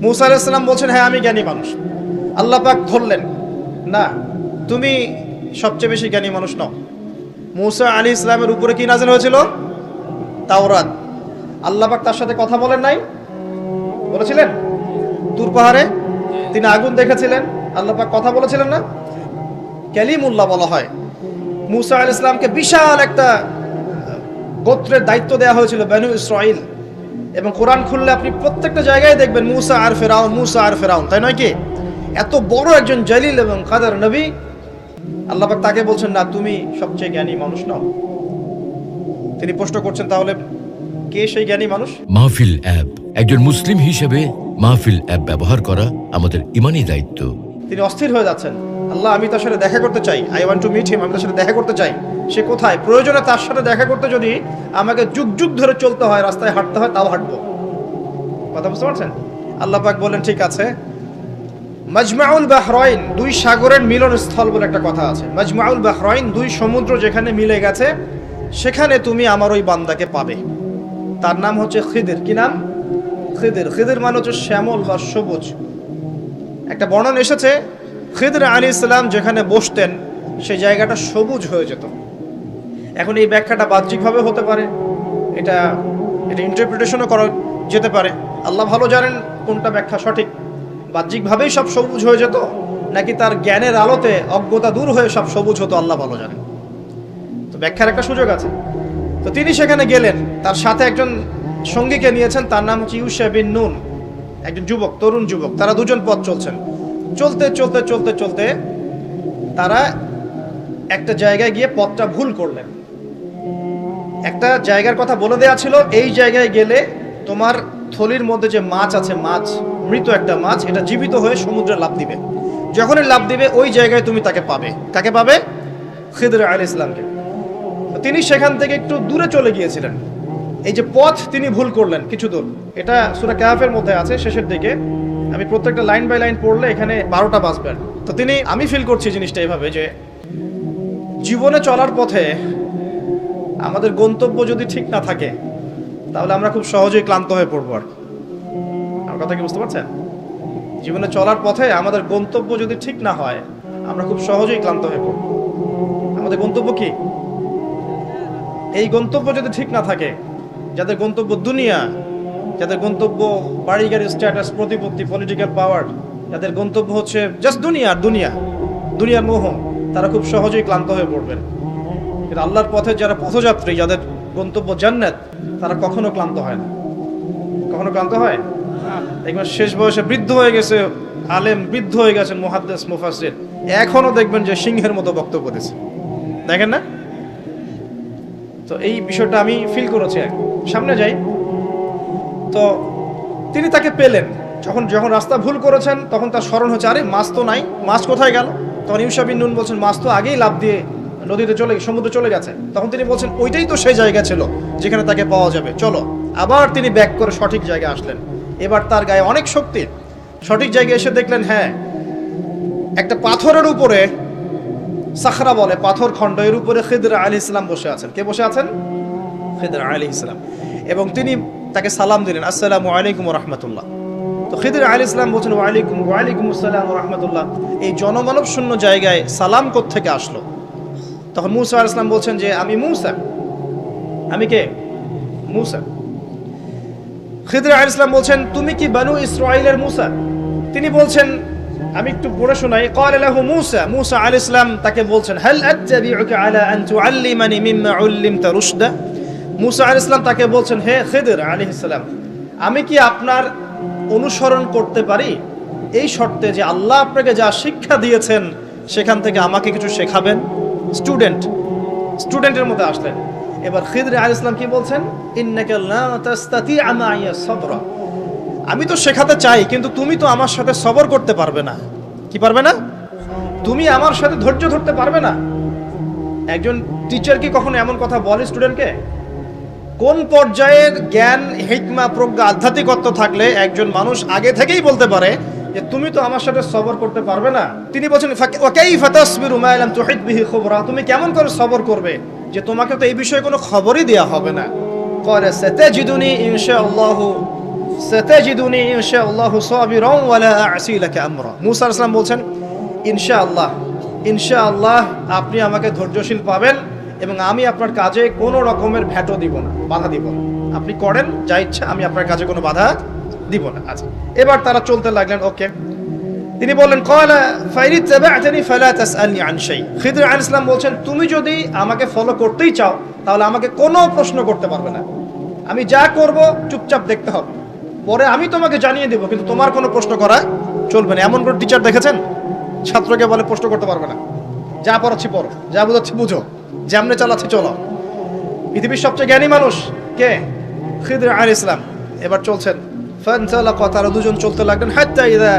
মুসা আলাইহিস সালাম বলছেন, হ্যাঁ আমি জ্ঞানী মানুষ। আল্লাহ পাক ধরলেন, না তুমি সবচেয়ে বেশি জ্ঞানী মানুষ নও। মুসা আলাইহিস সালামের উপরে কি নাযিল হয়েছিল? তাওরাত। আল্লাহ পাক তার সাথে কথা বলেন নাই? বলেছিলেন? তুর পাহাড়ে তিনি আগুন দেখেছিলেন, আল্লাহ পাক কথা বলেছিলেন না? কালিমুল্লাহ বলা হয়। মুসা আলাইহিস সালামকে বিশাল একটা গোত্রের দায়িত্ব দেওয়া হয়েছিল, বনু ইসরাইল। এবং কোরআন খুললে আপনি প্রত্যেকটা জায়গায় দেখবেন মুসা আর ফেরাউন, মুসা আর ফেরাউন, তাই নয় কি? এত বড় একজন জলিল এবং কাদের নবী, আল্লাহ পাক তাকে বলছেন, না তুমি সবচেয়ে জ্ঞানী মানুষ নও। তিনি প্রশ্ন করছেন, তাহলে কে সেই জ্ঞানী মানুষ? মাহফিল অ্যাপ। একজন মুসলিম হিসেবে মাহফিল অ্যাপ ব্যবহার করা আমাদের ঈমানি দায়িত্ব। তিনি অস্থির হয়ে যাচ্ছেন, আল্লাহ আমি তার সাথে দেখা করতে চাই, I want to meet him, আমি তার সাথে দেখা করতে চাই। সে কোথায়? প্রয়োজনে তার সাথে দেখা করতে যদি আমাকে যুগ যুগ ধরে চলতে হয়, রাস্তায় হাঁটতে হয়, তাও হাঁটবো। কথা বুঝতে পারছেন? আল্লাহ পাক বলেন, ঠিক আছে। মাজমাউল বাহরাইন, দুই সাগরের মিলনস্থল বলে একটা কথা আছে। মাজমাউল বাহরাইন, দুই সমুদ্র যেখানে মিলে গেছে, সেখানে তুমি আমার ওই বান্দাকে পাবে। তার নাম হচ্ছে খিদির। কি নাম? খিদির। খিদির মানে হচ্ছে শ্যামল বা সবুজ। একটা বর্ণন এসেছে, খিদির আলাইহিস সালাম যেখানে বসতেন সেই জায়গাটা সবুজ হয়ে যেত। এখন এই ব্যাখ্যাটা বাহ্যিকভাবে হতে পারে, এটা ইন্টারপ্রিটেশনও করা যেতে পারে। আল্লাহ ভালো জানেন কোনটা ব্যাখ্যা সঠিক। বাহ্যিকভাবেই সব সবুজ হয়ে যেত, নাকি তার জ্ঞানের আলোতে অজ্ঞতা দূর হয়ে সব সবুজ হতো, আল্লাহ ভালো জানেন। তো ব্যাখ্যার একটা সুযোগ আছে। তো তিনি সেখানে গেলেন, তার সাথে একজন সঙ্গীকে নিয়েছেন, তার নাম হচ্ছে ইউশা বিন নুন, একজন যুবক, তরুণ যুবক। তারা দুজন পথ চলছেন। চলতে চলতে চলতে চলতে তারা একটা জায়গায় গিয়ে পথটা ভুল করলেন। একটা জায়গার কথা বলে দেয়া ছিল, এই জায়গায় গেলে তোমার থলির মধ্যে যে মাছ আছে, মাছ, মৃত একটা মাছ, এটা জীবিত হয়ে সমুদ্রে লাফ দিবে। যখনই লাফ দিবে ওই জায়গায় তুমি তাকে পাবে। কাকে পাবে? খিদির আলাইহিস সালামকে। তিনি সেখান থেকে একটু দূরে চলে গিয়েছিলেন। এই যে পথ তিনি ভুল করলেন কিছু দূর, এটা সূরা কাহফের মধ্যে আছে শেষের দিকে। আমি প্রত্যেকটা লাইন বাই লাইন পড়লে এখানে 12টা বাজবে। তো আমি ফিল করছি জিনিসটা এইভাবে, যে জীবনে চলার পথে আমাদের গন্তব্য যদি ঠিক না থাকে, তাহলে আমরা খুব সহজেই ক্লান্ত হয়ে পড়বো। আর আমার কথা কি বুঝতে পারছেন? জীবনে চলার পথে আমাদের গন্তব্য যদি ঠিক না হয়, আমরা খুব সহজেই ক্লান্ত হয়ে পড়বো। আমাদের গন্তব্য কি? এই গন্তব্য যদি ঠিক না থাকে, যাদের গন্তব্য দুনিয়া, যাদের গন্তব্য বাড়ি গাড়ি, স্ট্যাটাস, প্রতিপত্তি, পলিটিক্যাল পাওয়ার, যাদের গন্তব্য হচ্ছে জাস্ট দুনিয়ার মোহ, তারা খুব সহজেই ক্লান্ত হয়ে পড়বেন। কিন্তু আল্লাহর পথে যারা পথযাত্রী, যাদের গন্তব্য জান্নাত, তারা কখনো ক্লান্ত হয় না। কখনো ক্লান্ত হয়? দেখবেন শেষ বয়সে বৃদ্ধ হয়ে গেছে আলেম, বৃদ্ধ হয়ে গেছেন মুহাদ্দিস, মুফাসসির, এখনো দেখবেন যে সিংহের মতো বক্তব্য দিচ্ছে, দেখেন না? তো এই বিষয়টা আমি ফিল করেছি। সামনে যাই, তো তিনি তাকে পেলেন। যখন রাস্তা ভুল করেছেন, তখন তার স্মরণ হচ্ছে, আরে মাছ তো নাই, মাছ কোথায় গেল? তখন ইউশা বিন নুন বলছেন, মাছ তো আগেই লাফ দিয়ে নদীতে সমুদ্রে চলে গেছে। তখন তিনি বলছেন, ওইটাই তো সেই জায়গা ছিল যেখানে তাকে পাওয়া যাবে, চলো। আবার তিনি ব্যাক করে সঠিক জায়গায় আসলেন। এবার তার গায়ে অনেক শক্তি। সঠিক জায়গায় এসে দেখলেন, হ্যাঁ, একটা পাথরের উপরে, সাখরা বলে, পাথর খণ্ড, এর উপরে খিদির আলাইহিস সালাম বসে আছেন। কে বসে আছেন? খিদির আলাইহিস সালাম। এবং তিনি তাকে সালাম দিলেন, আসসালামু আলাইকুম ওয়া রাহমাতুল্লাহ। তো খিদির আলাইহিস সালাম বলছেন, ওয়ালাইকুম আসসালাম ওয়া রাহমাতুল্লাহ। এই জনমানব শূন্য জায়গায় সালাম কোত্থেকে আসলো? তখন মুসা আলাইহিস সালাম বলছেন যে, আমি মুসা। আমি কে? মুসা। খিদির আলাইহিস সালাম বলছেন, তুমি কি বনু ইসরাইলের মুসা? তিনি বলছেন, আমি একটু পড়ে শোনাই। ক্বালা লাহু মুসা, মুসা আলাইহিস সালাম তাকে বলছেন, হাল আত্তাবিউকা আলা আন তুআল্লিমানি মিম্মা উল্লিমতা রুশদা। মুসা আলাইহিস সালাম তাকে বলছেন, হে খিদির আলাইহিস সালাম, আমি কি আপনার অনুসরণ করতে পারি এই শর্তে যে আল্লাহ আপনাকে যা শিক্ষা দিয়েছেন সেখান থেকে আমাকে কিছু শেখাবেন? স্টুডেন্টের মধ্যে আসলেন। এবার খিদির আলাইহিস সালাম কি বলছেন? ইন্নাকা লা তাস্তাতিআ মাইয়া সাবরা। আমি তো শেখাতে চাই, কিন্তু তুমি তো আমার সাথে সবর করতে পারবে না। কি পারবে না? তুমি আমার সাথে ধৈর্য ধরতে পারবে না। একজন টিচার কি কখনো এমন কথা বলে স্টুডেন্টকে? কোন পর্যায়ের জ্ঞান, হিকমা, প্রজ্ঞা, আধ্যাত্মিকত্ব থাকলে একজন মানুষ আগে থেকেই বলতে পারে যে তুমি তো আমার সাথে সবর করতে পারবে না? তিনি বলছেন, ওয়া কাইফা তাসবিরু মা লাম তুহিত বিহি খুবরা। তুমি কেমন করে সবর করবে যে তোমাকে তো এই বিষয়ে কোনো খবরই দেয়া হবে না? ক্বালা সাতাজিদুনি ইনশাআল্লাহু সাতাজিদুনি ইনশাআল্লাহু সাবিরান ওয়া লা আ'সি লাকা আমরা। মূসা আলাইহিস সালাম বলছেন ইনশাআল্লাহ, ইনশাআল্লাহ আপনি আমাকে ধৈর্যশীল পাবেন এবং আমি আপনার কাজে কোনো রকমের ভ্যাটও দিব না, বাধা দিব না। আপনি করেন যা ইচ্ছা, আমি আপনার কাজে কোনো বাধা দিব না। আচ্ছা, এবার তারা চলতে লাগলেন। ওকে, তিনি বললেন ক্বালা ফাইনিত্তাবা'তানি ফালা তাসআলনি আন শাই। খিদর আলাইহিস সালাম বলছেন তুমি যদি আমাকে ফলো করতেই চাও তাহলে আমাকে কোনো প্রশ্ন করতে পারবে না, আমি যা করব চুপচাপ দেখতে হবে, পরে আমি তোমাকে জানিয়ে দেব, কিন্তু তোমার কোনো প্রশ্ন করা চলবে না। এমন কোন টিচার দেখেছেন ছাত্রকে বলে প্রশ্ন করতে পারবে না, যা পড়াচ্ছি পড়ো, যা বোঝাচ্ছি বুঝো, যেমনে চালাচ্ছি চলো। পৃথিবীর সবচেয়ে জ্ঞানী মানুষ কে? খিদর আলাইহিস সালাম। এবার চলছেন ফানতালাকা, তারা দুজন চলতে লাগলেন হাত্তা ইযা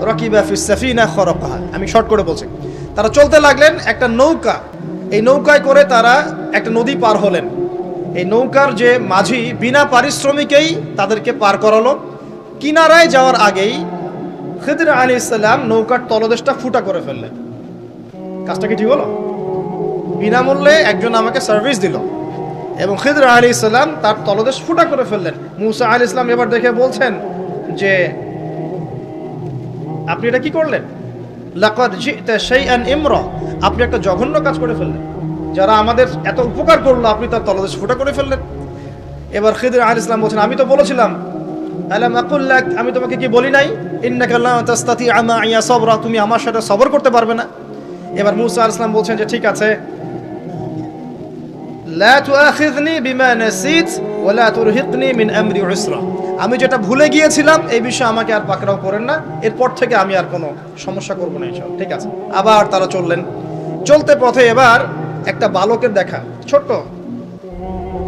রাকিবা ফিস সাফিনা খারাকাহা। আমি শর্ট করে বলছি, তারা চলতে লাগলেন একটা নৌকা, এই নৌকায় করে তারা একটা নদী পার হলেন। এই নৌকার যে মাঝি বিনা পারিশ্রমিকেই তাদেরকে পার করালো। কিনারায় যাওয়ার আগেই খিদর আলাইহিস সালাম নৌকার তলদেশটা ফুটা করে ফেললেন। কাজটা কি ঠিক হলো? বিনামূল্যে একজন আমাকে সার্ভিস দিল এবং খিদর আলাইহিস সালাম তার তলদেশ ফুটা করে ফেললেন। মূসা আলাইহিস সালাম এবার দেখে বলছেন যে আপনি এটা কি করলেন? লাকাদ জি'তা শাইআন ইমরা, আপনি একটা জঘন্য কাজ করে ফেললেন। যারা আমাদের এত উপকার করলো আপনি তার তলদেশ ফুটা করে ফেললেন। এবার খিদর আলাইহিস সালাম বলছেন আমি তো বলেছিলাম, আলাম আকুল লাক, আমি তোমাকে কি বলি নাই, ইন্নাকা লা তাসতাতি'আ মা'ইয়া সাবরা, তুমি আমার সাথে সবর করতে পারবে না। এবার মূসা আলাইহিস সালাম বলছেন যে ঠিক আছে, লা তুআখিযনি বিমা নাসিত ওয়া লা তুরহিকনি মিন আমরি উসরা, আমি যেটা ভুলে গিয়েছিলাম এই বিষয়ে আমাকে আর পাকড়াও করেন না, এরপর থেকে আমি আর কোনো সমস্যা করব না ইনশাআল্লাহ। ঠিক আছে। আবার তারা চললেন, চলতে পথে এবার একটা বালকের দেখা, ছোট।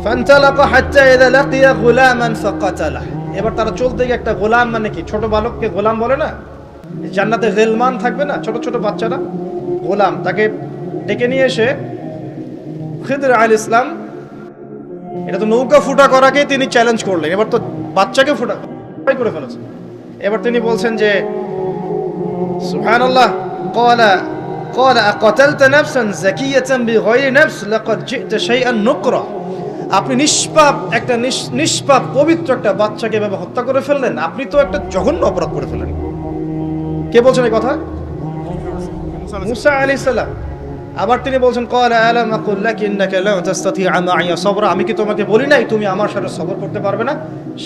ফানতালাকা হাত্তা ইযা লাকিয়া গুলামান ফাকাতালা, এবার তারা চলতে গিয়ে একটা গোলাম, মানে কি ছোট বালককে গোলাম বলে না, জান্নাতে গিলমান থাকবে না ছোট ছোট বাচ্চারা, গোলাম, তাকে ডেকে নিয়ে এসে খিদর আলাইহিস সালাম, এটা তো নৌকা ফুটা করাকে তিনি চ্যালেঞ্জ করলেন, এবার তো বাচ্চাকে ফুটা করে ফেলেছে। এবার তিনি বলছেন যে সুবহানাল্লাহ, ক্বালা ক্বালা আকাতালতা নাফসান যাকিয়াতান বিগাইরি নাফস লাকাদ জি'তা শাইআন নুকরা, আপনি নিষ্পাপ একটা নিষ্পাপ পবিত্র একটা বাচ্চাকে এভাবে হত্যা করে ফেললেন, আপনি তো একটা জঘন্য অপরাধ করে ফেললেন। কে বলছেন এই কথা? মূসা আলাইহিস সালাম। আবার তিনি বলছেন ক্বালা আলাম আকুল লাক ইন্নাকা লা তাসতাতি'আ মা'ইয়া সাবরা, আমি কি তোমাকে বলি নাই তুমি আমার সাথে সবর করতে পারবে না?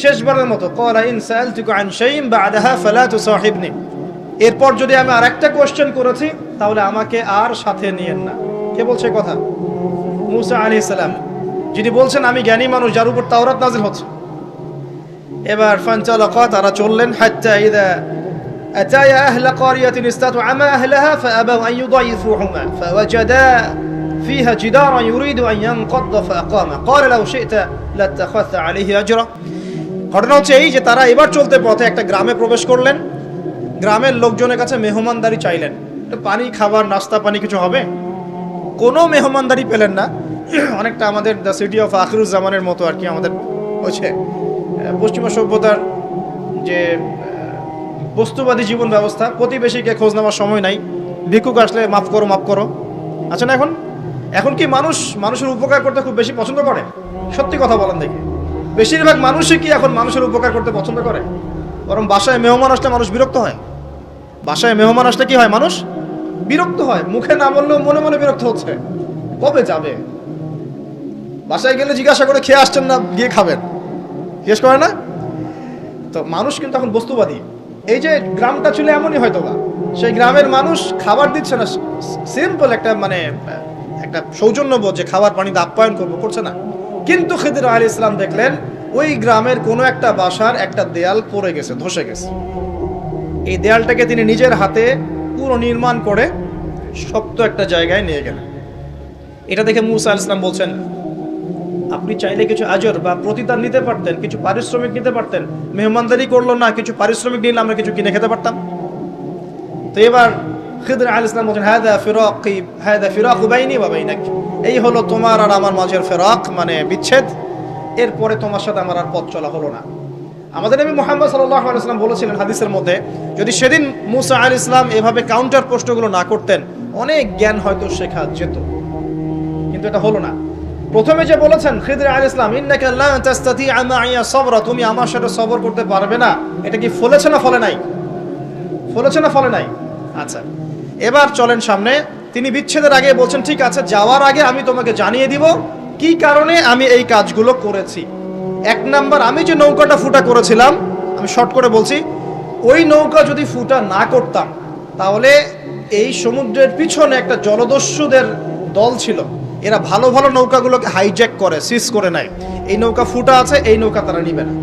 শেষবারের মতো ক্বালা ইন সাআলতুকা আন শাইইন বা'দাহা ফালা তুসাহিবনি, এরপর যদি আমি আরেকটা কোশ্চেন করেছি তাহলে আমাকে আর সাথে নিয়েন না। কে বলছে কথা? মূসা আলাইহিস সালাম, যিনি বলছেন আমি জ্ঞানী মানুষ, যার উপর তাওরাত নাযিল হচ্ছে। এবার ফানতালাকা, তারা চললেন হাত্তা ইযা أتايا أهل قرية استطعما أهلها فأبوا أن يضيفوهما فوجدا فيها جدارا يريد أن ينقض فأقامه قال لو شئت لاتخذت عليه أجرا। ঘটনা হচ্ছে এই যে তারা এবার চলতে পথে একটা গ্রামে প্রবেশ করলেন, গ্রামের লোকজনের কাছে মেহমানদারি চাইলেন, পানি খাবার নাস্তা পানি কিছু হবে, কোনো মেহমানদারি পেলেন না। অনেকটা আমাদের দ্য সিটি অফ আখিরুজ্জামানের মতো আর কি, আমাদের হচ্ছে পশ্চিমা সভ্যতার যে বস্তুবাদী জীবন ব্যবস্থা, প্রতিবেশীকে খোঁজ নেওয়ার সময় নাই, ভিক্ষুক আসলে মাফ করো মাফ করো। আচ্ছা না, এখন কি মানুষের উপকার করতে খুব বেশি পছন্দ করে? সত্যি কথা বলেন দেখি, বেশিরভাগ মানুষই কি এখন মানুষের উপকার করতে পছন্দ করে? বরং বাসায় মেহমান আসলে মানুষ বিরক্ত হয়। বাসায় মেহমান আসলে কি হয়? মানুষ বিরক্ত হয়, মুখে না বললেও মনে মনে বিরক্ত হচ্ছে, কবে যাবে। বাসায় গেলে জিজ্ঞাসা করে খেয়ে আসছেন না, গিয়ে খাবেন, জিজ্ঞেস করে না তো। মানুষ কিন্তু এখন বস্তুবাদী। এই যে গ্রামটা ছিল এমনই হয়তো বা, সেই গ্রামের মানুষ খাবার দিচ্ছে না, সিম্পল একটা মানে একটা সৌজন্যবোধ যে খাবার পানিতে আপ্যায়ন করবো, করছে না। কিন্তু খিদর আলাইহিস সালাম দেখলেন ওই গ্রামের কোনো একটা বাসার একটা দেয়াল পড়ে গেছে, ধসে গেছে। এই দেয়ালটাকে তিনি নিজের হাতে পুরো নির্মাণ করে শক্ত একটা জায়গায় নিয়ে গেলেন। এটা দেখে মূসা আলাইহিস সালাম বলছেন আপনি চাইলে কিছু আজর বা প্রতিদান নিতে পারতেন, কিছু পারিশ্রমিক নিতে পারতেন। মেহমানদারি করলো না, কিছু পারিশ্রমিক নিলে আমরা কিছু কিনে খেতে পারতাম। তো এবার খিদর আলাইহিস সালাম বলেন হাদা ফিরাকু বাইনি ওয়া বাইনাক, এই হলো তোমার আর আমার মাঝের ফিরাক, মানে বিচ্ছেদ। এরপরে তোমার সাথে আমার আর পথ চলা হলো না। আমাদের নবী মুহাম্মদ সাল্লাল্লাহু আলাইহি ওয়াসাল্লাম বলেছিলেন হাদিসের মধ্যে, যদি সেদিন মূসা আলাইহিস সালাম এভাবে কাউন্টার প্রশ্নগুলো না করতেন অনেক জ্ঞান হয়তো শেখা যেত, কিন্তু এটা হলো না। প্রথমে যে বলেছেন খিদর আলাইহিস সালাম, ইন্নাকা লা তাস্তাতিআ মাইয়া সাবরা, তুমি আমার সাথে সবর করতে পারবে না, এটা কি ফলেছে না ফলে নাই? ফলেছে না ফলে নাই? আচ্ছা, এবার চলেন সামনে। তিনি বিচ্ছেদের আগে বলছেন, ঠিক আছে, যাওয়ার আগে আমি তোমাকে জানিয়ে দিব কি কারণে আমি এই কাজগুলো করেছি। এক নাম্বার, আমি যে নৌকাটা ফুটা করেছিলাম, আমি শর্ট করে বলছি, ওই নৌকা যদি ফুটা না করতাম তাহলে এই সমুদ্রের পিছনে একটা জলদস্যুদের দল ছিল, এরা ভালো ভালো নৌকাগুলোকে হাইজ্যাক করে, সিজ করে নেয়। এই নৌকা ফুটা আছে, এই নৌকা তারা নিবে না।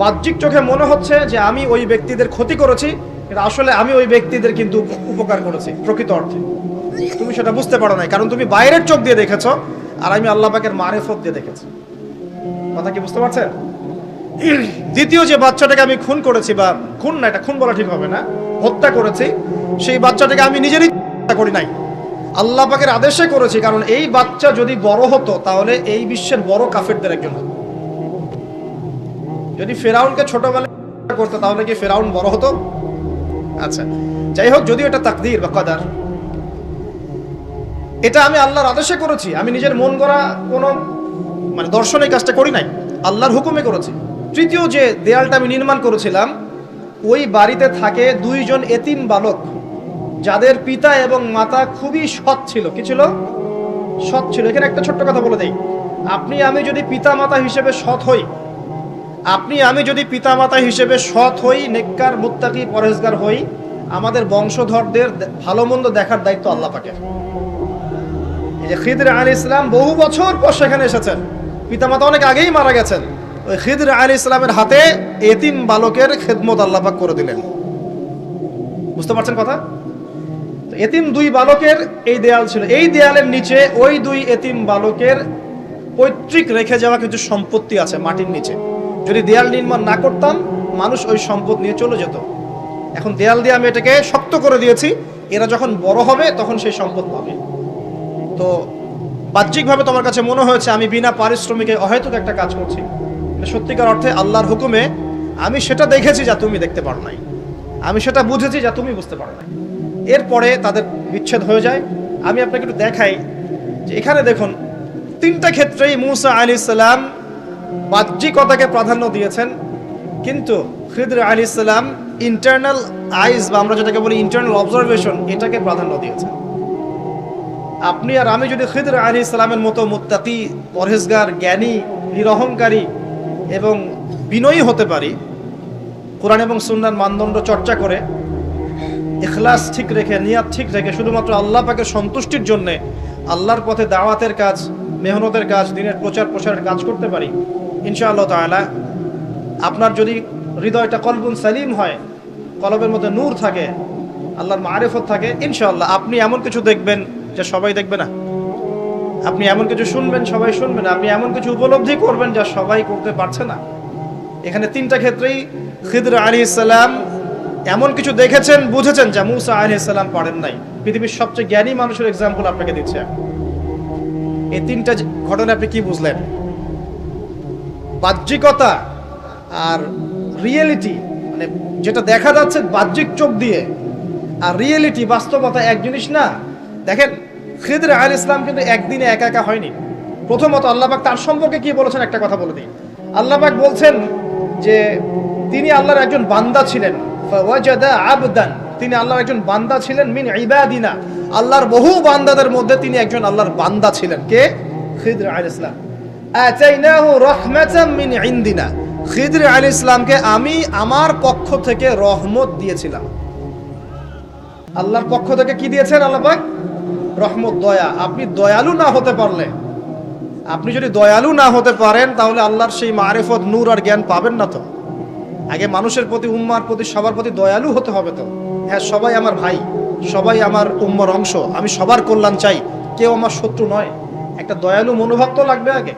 বাহ্যিক চোখে মনে হচ্ছে যে আমি ওই ব্যক্তিদের ক্ষতি করেছি, কিন্তু আসলে আমি ওই ব্যক্তিদের কিন্তু উপকার করেছি প্রকৃত অর্থে। তুমি সেটা বুঝতে পারো নাই, কারণ তুমি বাইরের চোখ দিয়ে দেখেছো, আর আমি আল্লাহ পাকের মারিফত দিয়ে দেখেছি। কথা কি বুঝতে পারছেন? দ্বিতীয় যে বাচ্চাটাকে আমি খুন করেছি, বা খুন না, এটা খুন বলা ঠিক হবে না, হত্যা করেছি, সেই বাচ্চাটাকে আমি নিজেরই হত্যা করি নাই, আল্লাহ পাকের আদেশে করেছি। কারণ এই বাচ্চা যদি বড় হতো তাহলে এই বিশ্বের বড় কাফেরদের একজন হতো। যদি ফেরাউনকে ছোটবেলায় করতো তাহলে কি ফেরাউন বড় হতো? আচ্ছা, যাই হোক, যদিও এটা তাকদীর বা কদর, এটা আমি আল্লাহর আদেশে করেছি, আমি নিজের মন গড়া কোনো দর্শনে কাজটা করি নাই, আল্লাহর হুকুমে করেছি। তৃতীয় যে দেয়ালটা আমি নির্মাণ করেছিলাম, ওই বাড়িতে থাকে দুইজন এতিম বালক, যাদের পিতা এবং মাতা খুবই সৎ ছিল। কি ছিল? সৎ ছিল। এখানে একটা ছোট্ট কথা বলে দেই, আপনি আমি যদি পিতা মাতা হিসেবে সৎ হই, নেককার মুত্তাকি পরহেজগার হই, আমাদের বংশধরদের ভালো মন্দ দেখার দায়িত্ব আল্লাহ পাকের। এই যে খিদর আলাইহিস সালাম বহু বছর পর সেখানে এসেছেন, পিতামাতা অনেক আগেই মারা গেছেন, ওই খিদর আলাইহিস সালামের হাতে এতিম বালকের খেদমত আল্লাহ পাক করে দিলেন। বুঝতে পারছেন কথা? তো এতিম দুই বালকের এই দেয়াল ছিল, এই দেয়ালের নিচে ওই দুই এতিম বালকের পৈতৃক রেখে যাওয়া কিছু সম্পত্তি আছে মাটির নিচে। যদি দেয়াল নির্মাণ না করতাম, মানুষ ওই সম্পদ নিয়ে চলে যেত। এখন দেয়াল দিয়ে আমি এটাকে শক্ত করে দিয়েছি, এরা যখন বড় হবে তখন সেই সম্পদ পাবে। তো বাহ্যিকভাবে তোমার কাছে মনে হয়েছে আমি বিনা পারিশ্রমিকে অহেতুক একটা কাজ করছি, সত্যিকার অর্থে আল্লাহর হুকুমে আমি সেটা দেখেছি যা তুমি দেখতে পারো নাই, আমি সেটা বুঝেছি যা তুমি বুঝতে পারো নাই। এরপরে তাদের বিচ্ছেদ হয়ে যায়। আমি আপনাকে একটু দেখাই যে এখানে দেখুন, তিনটা ক্ষেত্রেই মূসা আলাইহিস সালাম বাহ্যিকতাকে প্রাধান্য দিয়েছেন, কিন্তু খিদর আলাইহিস সালাম ইন্টারনাল আইজ, বা আমরা যেটাকে বলি ইন্টারনাল অবজারভেশন, এটাকে প্রাধান্য দিয়েছেন। আপনি আর আমি যদি খিদর আলাইহিস সালামের মতো মুত্তাকি, পরহেজগার, জ্ঞানী, নিরহংকারী এবং বিনয়ী হতে পারি, কোরআন এবং সুন্নাহর মানদণ্ড চর্চা করে, ইখলাস ঠিক রেখে, নিয়াত ঠিক রেখে, শুধুমাত্র আল্লাহ পাকের সন্তুষ্টির জন্য আল্লাহর পথে দাওয়াতের কাজ, মেহনতের কাজ, দিনের প্রচার প্রসারের কাজ করতে পারি, ইনশাআল্লাহ তাআলা আপনার যদি হৃদয়টা কলবুন সালিম হয়, কলবের মধ্যে নূর থাকে, আল্লাহর মারিফত থাকে, ইনশাআল্লাহ আপনি এমন কিছু দেখবেন যা সবাই দেখবে না, আপনি এমন কিছু শুনবেন সবাই শুনবে না, আপনি এমন কিছু উপলব্ধি করবেন যা সবাই করতে পারছে না। এখানে তিনটা ক্ষেত্রেই খিদর আলাইহিস সালাম এমন কিছু দেখেছেন, বুঝেছেন যা মূসা আলাইহিস সালাম পারেন নাই। পৃথিবীর সবচেয়ে জ্ঞানী মানুষের এক্সাম্পল আপনাকে দিচ্ছে। এই তিনটা ঘটনা আপনি কি বুঝলেন? বাহ্যিকতা আর রিয়েলিটি, যেটা দেখা যাচ্ছে বাহ্যিক চোখ দিয়ে, আর রিয়েলিটি, বাস্তবতা এক জিনিস না। দেখেন, খিদর আলাইহিস সালাম কিন্তু একদিনে একা একা হয়নি। প্রথমত আল্লাহ পাক তার সম্পর্কে কি বলেছেন একটা কথা বলে দিই। আল্লাহ পাক বলছেন যে তিনি আল্লাহর একজন বান্দা ছিলেন, ফাওয়াজাদা আবদান, তিনি আল্লাহর একজন বান্দা ছিলেন, মিন ইবাদিনা, আল্লাহর বহু বান্দাদের মধ্যে তিনি একজন আল্লাহর বান্দা ছিলেন। কে? খিদর আলাইহিস সালাম। আতাইনাহু রাহমাতাম মিন ইনদিনা, খিদর আলাইহিস সালামকে আমি আমার পক্ষ থেকে রহমত দিয়েছিলাম। আল্লাহর পক্ষ থেকে কি দিয়েছেন আল্লাহ পাক? রহমত, দয়া। আপনি দয়ালু না হতে পারলে, আপনি যদি দয়ালু না হতে পারেন, তাহলে আল্লাহর সেই মারিফত, নূর আর জ্ঞান পাবেন না। তো আগে মানুষের প্রতি, উম্মার প্রতি, সবার প্রতি দয়ালু হতে হবে। তো হ্যাঁ, সবাই আমার ভাই, সবাই আমার উম্মার অংশ, আমি সবার কল্যাণ চাই, কেউ আমার শত্রু নয়। একটা দয়ালু মনোভাব তো লাগবে আগে।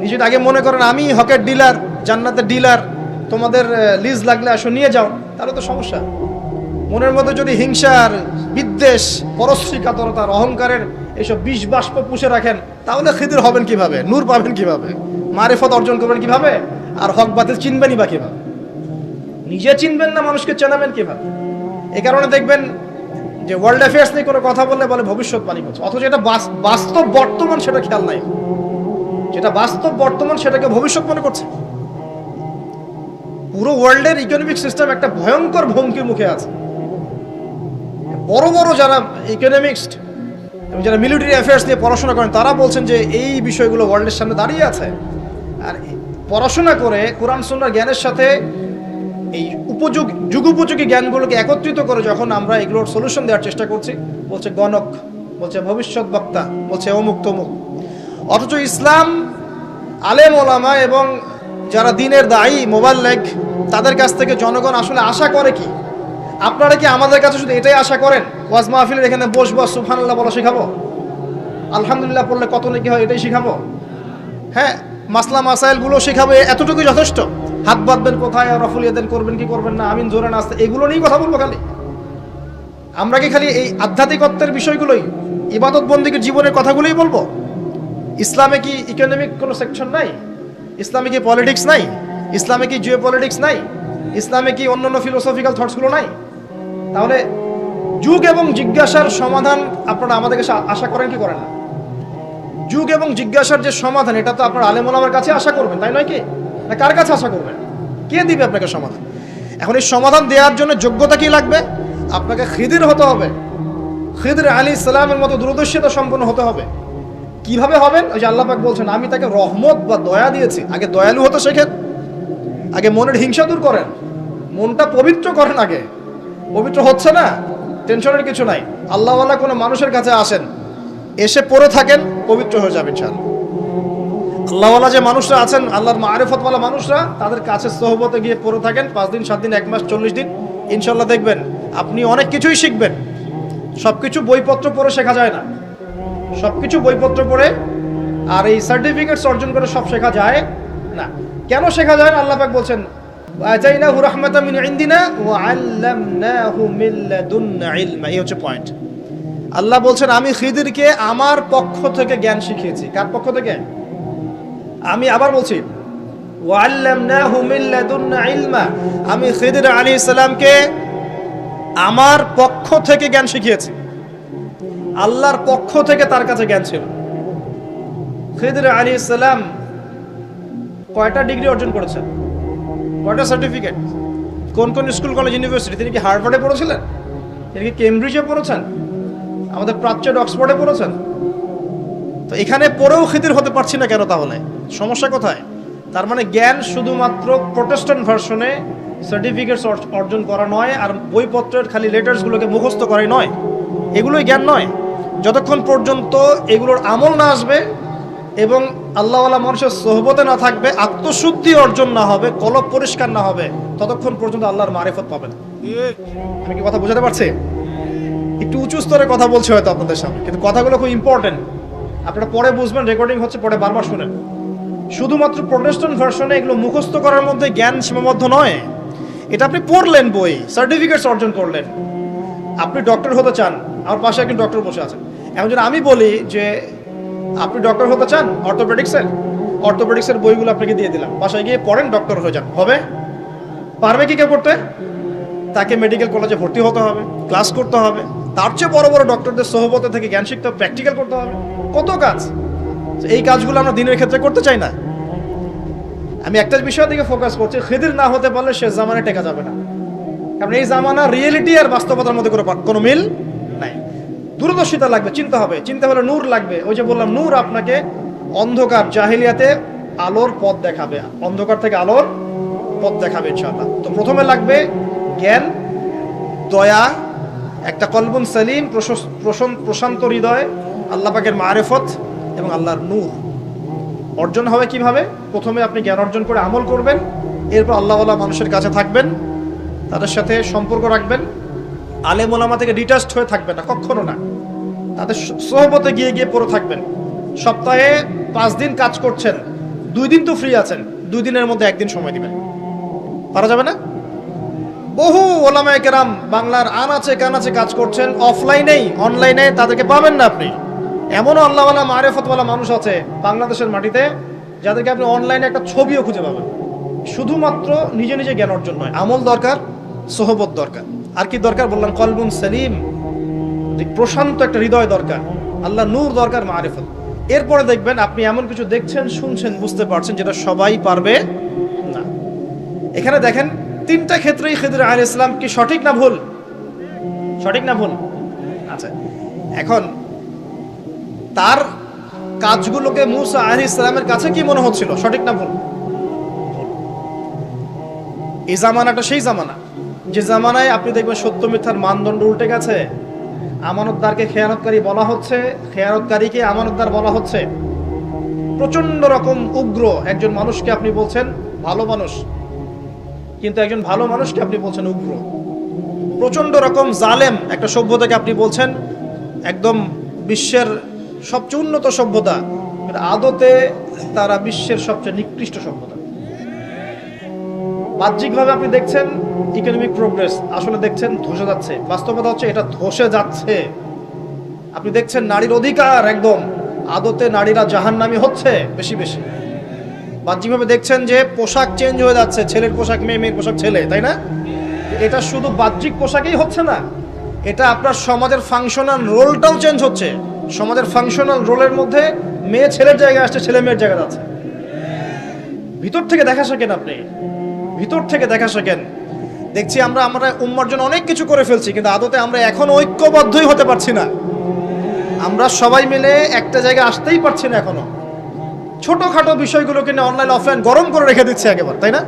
নিজে আগে মনে করেন আমি হকের ডিলার, জান্নাতের ডিলার, তোমাদের লিজ লাগলে আসো নিয়ে যাও, তাহলে তো সমস্যা। মনের মধ্যে যদি হিংসার, বিদ্বেষ, পরশ্রী কাতরতার, অহংকারের এসব বিষ বাষ্প পুষে রাখেন, তাহলে খিদর হবেন কিভাবে? নূর পাবেন কিভাবে? মারিফত অর্জন করবেন কিভাবে? আর হক বাতিল চিনবেনই বা কিভাবে? নিজে চিনবেন না, মানুষকে চেনাবেন কিভাবে? এই কারণে দেখবেন যে ওয়ার্ল্ড অ্যাফেয়ার্স নিয়ে কোনো কথা বললে বলে ভবিষ্যৎবাণী করছে, অথচ এটা বাস্তব বর্তমান, সেটা খেয়াল নাই। যেটা বাস্তব বর্তমান সেটাকে ভবিষ্যৎ মনে করছে। পুরো ওয়ার্ল্ডের ইকোনমিক সিস্টেম একটা ভয়ঙ্কর হুমকির মুখে আছে। বড় বড় যারা ইকোনমিক্সট এবং যারা মিলিটারি অ্যাফেয়ার্স নিয়ে পড়াশোনা করেন তারা বলছেন যে এই বিষয়গুলো ওয়ার্ল্ডের সামনে দাঁড়িয়ে আছে। আর পড়াশোনা করে কোরআন সুন্নাহর জ্ঞানের সাথে এই যুগোপযোগী জ্ঞানগুলোকে একত্রিত করে যখন আমরা এগুলোর সলিউশন দেওয়ার চেষ্টা করছি, বলছে গণক, বলছে ভবিষ্যৎ বক্তা, বলছে অমুক তমুক। অথচ ইসলাম, আলেম ওলামা এবং যারা দিনের দায়ী মোবাল্লেগ, তাদের কাছ থেকে জনগণ আসলে আশা করে কি? আপনারা কি আমাদের কাছে শুধু এটাই আশা করেন ওয়াজ মাহফিলের এখানে বসবো, সুবহানাল্লাহ বলা শেখাবো, আলহামদুলিল্লাহ পড়লে কত নাকি হয় এটাই শেখাবো, হ্যাঁ মাসলা মাসাইলগুলো শেখাবো, এতটুকুই যথেষ্ট? হাত বাঁধবেন কোথায়, রফুল ইয়াদান করবেন কি করবেন না, আমিন জোরে নাচতে, এগুলো নিয়েই কথা বলবো খালি? আমরা কি খালি এই আধ্যাত্মিকত্বের বিষয়গুলোই, ইবাদত বন্দেগীর জীবনের কথাগুলোই বলবো? ইসলামে কি ইকোনমিক কোনো সেকশন নাই? ইসলামে কি পলিটিক্স নাই? ইসলামে কি জিও পলিটিক্স নাই? ইসলামে কি অন্যান্য ফিলোসফিক্যাল থটসগুলো নাই? তাহলে যুগ এবং জিজ্ঞাসার সমাধান আপনারা আমাদের কাছে আশা করেন কি করেন না? যুগ এবং জিজ্ঞাসার যে সমাধান, এটা তো আপনার আলেম ওলামার কাছে আশা করবেন, তাই নয় কি? না কার কাছে আশা করবেন? কে দিবে আপনাকে সমাধান? এখন এই সমাধান দেওয়ার জন্য যোগ্যতা কি লাগবে? আপনাকে খিদির হতে হবে, খিদির আলাইহিস সালামের মতো দূরদর্শিতা সম্পন্ন হতে হবে। কিভাবে হবেন? ওই যে আল্লাহ পাক বলছেন আমি তাকে রহমত বা দয়া দিয়েছি। আগে দয়ালু হতে শেখেন, আগে মনের হিংসা দূর করেন, মনটা পবিত্র করেন। আগে পবিত্র হচ্ছে না, টেনশনের কিছু নাই। আল্লাহওয়ালা কোনো মানুষের কাছে আসেন, এসে পড়ে থাকেন, পবিত্র হয়ে যাবেন ইনশাআল্লাহ। আল্লাহওয়ালা যে মানুষরা আছেন, আল্লাহর মারিফতওয়ালা মানুষরা, তাদের কাছে সোহবতে গিয়ে পড়ে থাকেন 5 দিন 7 দিন 1 মাস 40 দিন, ইনশাআল্লাহ দেখবেন আপনি অনেক কিছুই শিখবেন। সবকিছু বইপত্র পড়ে শেখা যায় না, সবকিছু বইপত্র পড়ে আর এই সার্টিফিকেটস অর্জন করে সব শেখা যায় না। কেন শেখা যায় না? আল্লাহ পাক বলছেন আতাইনাহু রাহমাতাম মিন ইনদিনা ওয়া আল্লামনাহু মিন লাদুন্না ইলমা। এই হচ্ছে পয়েন্ট। আল্লাহ বলছেন আমি খিদিরকে আমার পক্ষ থেকে জ্ঞান শিখিয়েছি। কার পক্ষ থেকে? আমি আবার বলছি ওয়া আল্লামনাহু মিন লাদুন্না ইলমা। আমি খিদির আলাইহিস সালামকে আমার পক্ষ থেকে জ্ঞান শিখিয়েছি। আল্লাহর পক্ষ থেকে তার কাছে জ্ঞান ছিল। খিদির আলাইহিস সালাম কয়টা ডিগ্রি অর্জন করেছেন? কয়টা সার্টিফিকেট? কোন কোন স্কুল কলেজ ইউনিভার্সিটি? তিনি কি হার্ভার্ডে পড়েছিলেন? তিনি কি কেমব্রিজে পড়েছেন? আমাদের প্রাচ্যের অক্সফোর্ডে পড়েছেন? তো এখানে পড়েও খিদির হতে পারছি না কেন? তাহলে সমস্যা কোথায়? তার মানে জ্ঞান শুধুমাত্র প্রোটেস্ট্যান্ট ভার্সনে সার্টিফিকেটস অর্জন করা নয়, আর বইপত্রের খালি লেটার্সগুলোকে মুখস্থ করাই নয়, এগুলোই জ্ঞান নয়। যতক্ষণ পর্যন্ত এগুলোর আমল না আসবে এবং আল্লাহওয়ালা মানুষের সোহবতে না থাকবে, আত্মশুদ্ধি অর্জন না হবে, কলব পরিষ্কার না হবে, ততক্ষণ পর্যন্ত আল্লাহর মারিফত পাবেন। আমি কি কথা বোঝাতে পারছি? একটু উঁচু স্তরে কথা বলছি হয়তো আপনাদের সামনে, কিন্তু কথাগুলো খুব ইম্পর্টেন্ট। আপনারা পরে বুঝবেন, রেকর্ডিং হচ্ছে, পরে বারবার শুনেন। শুধুমাত্র প্রোটেস্ট্যান্ট ভার্সনে এগুলো মুখস্থ করার মধ্যে জ্ঞান সীমাবদ্ধ নয়। এটা আপনি পড়লেন, বই সার্টিফিকেটস অর্জন করলেন। আপনি ডক্টর হতে চান, আমার পাশে একজন ডক্টর বসে আছেন। এখন যদি আমি বলি যে আপনি ডক্টর হতে চান অর্থোপেডিক্সের বইগুলো আপনাকে দিয়ে দিলাম, বাসায় গিয়ে পড়েন, ডক্টর হয়ে যান, হবে? পারবে কি কেউ করতে? তাকে মেডিকেল কলেজে ভর্তি হতে হবে, ক্লাস করতে হবে, তার চেয়ে বড় বড় ডক্টরদের সোহবতে থেকে জ্ঞান শিখতে হবে, প্র্যাকটিক্যাল করতে হবে, কত কাজ। এই কাজগুলো আমরা দিনের ক্ষেত্রে করতে চাই না। আমি একটা বিষয়ের দিকে ফোকাস করছি, খিদির না হতে পারলে সে জামানায় টেকা যাবে না। কারণ এই জামানা রিয়েলিটি আর বাস্তবতার মধ্যে কোনো মিল নাই। দূরদর্শিতা লাগবে, চিন্তা হবে, চিন্তা হলে নূর লাগবে। ওই যে বললাম, নূর আপনাকে অন্ধকার জাহিলিয়াতে আলোর পথ দেখাবে, অন্ধকার থেকে আলোর পথ দেখাবে ইনশাআল্লাহ। তো প্রথমে লাগবে জ্ঞান, দয়া, একটা কলবুন সালিম, প্রশান্ত হৃদয়, আল্লাহ পাকের মারিফত এবং আল্লাহর নূর অর্জন হবে কিভাবে? প্রথমে আপনি জ্ঞান অর্জন করে আমল করবেন, এরপর আল্লাহওয়ালা মানুষের কাছে থাকবেন, তাদের সাথে সম্পর্ক রাখবেন, আলেম ওলামা থেকে ডিটাচড হয়ে থাকবেন না, কখনো না। তাদের সোহবতে গিয়ে গিয়ে পড়ে থাকবেন। সপ্তাহে 5 দিন কাজ করছেন, 2 দিন তো ফ্রি আছেন, 2 দিনের মধ্যে 1 দিন সময় দিবেন। পারা যাবে না? বহু ওলামায়ে কেরাম বাংলার আনাচে কানাচে কাজ করছেন, অফলাইনেই, অনলাইনে তাদেরকে পাবেন না আপনি। এমনও আল্লাহওয়ালা মারিফতওয়ালা মানুষ আছে বাংলাদেশের মাটিতে, যাদেরকে আপনি অনলাইনে একটা ছবিও খুঁজে পাবেন। শুধুমাত্র নিজে নিজে জ্ঞান অর্জন নয়, আমল দরকার, সোহবত দরকার। আর কি দরকার? বললাম কলবুন সালিম, প্রশান্ত একটা হৃদয় দরকার, আল্লাহ নূর দরকার, মারিফত। এরপরে দেখবেন আপনি এমন কিছু দেখছেন, শুনছেন, বুঝতে পারছেন যেটা সবাই পারবে না। এখানে দেখেন তিনটা ক্ষেত্রেই খিদর আলাইহিস সালাম কি সঠিক না ভুল? সঠিক না ভুল? আচ্ছা, এখন তার কাজগুলোকে মূসা আলাইহিস সালামের কাছে কি মনে হচ্ছিল, সঠিক না ভুল? এই জামানাটা সেই জামানা যে জামানায় আপনি দেখবেন সত্য মিথ্যার মানদণ্ড উল্টে গেছে। আমানতদারকে খেয়ানতকারী বলা হচ্ছে, খেয়ানতকারীকে আমানতদার বলা হচ্ছে। প্রচন্ড রকম উগ্র একজন মানুষকে আপনি বলছেন ভালো মানুষ, কিন্তু একজন ভালো মানুষকে আপনি বলছেন উগ্র। প্রচন্ড রকম জালেম একটা সভ্যতাকে আপনি বলছেন একদম বিশ্বের সবচেয়ে উন্নত সভ্যতা, কিন্তু আদতে তারা বিশ্বের সবচেয়ে নিকৃষ্ট সভ্যতা। বাহ্যিকভাবে আপনি দেখছেন ইকোনমিক প্রোগ্রেস, আসলে দেখছেন ধসে যাচ্ছে। বাস্তবতা হচ্ছে এটা ধসে যাচ্ছে। আপনি দেখছেন নারীর অধিকার একদম, আদতে নারীরা জাহান্নামী হচ্ছে বেশি বেশি। বাহ্যিকভাবে দেখছেন যে পোশাক চেঞ্জ হয়ে যাচ্ছে, ছেলের পোশাক মেয়ে, মেয়ের পোশাক ছেলে, তাই না? এটা শুধু বাহ্যিক পোশাকেই হচ্ছে না, এটা আপনার সমাজের ফাংশনাল রোলটাও চেঞ্জ হচ্ছে। সমাজের ফাংশনাল রোলের মধ্যে মেয়ে ছেলের জায়গায় আসছে, ছেলে মেয়ের জায়গায় যাচ্ছে। ভিতর থেকে দেখা শেখেন আপনি, ভিতর থেকে দেখা শেখেন। দেখছি আমরা উম্মার জন্য অনেক কিছু করে ফেলছি, কিন্তু আদতে আমরা এখনো ঐক্যবদ্ধই হতে পারছি না। আমরা সবাই মিলে একটা জায়গায় আসতেই পারছি না এখনো। ছোটখাটো বিষয়গুলোকে নিয়ে অনলাইন অফলাইন গরম করে রেখে দিচ্ছে একেবারে, তাই না?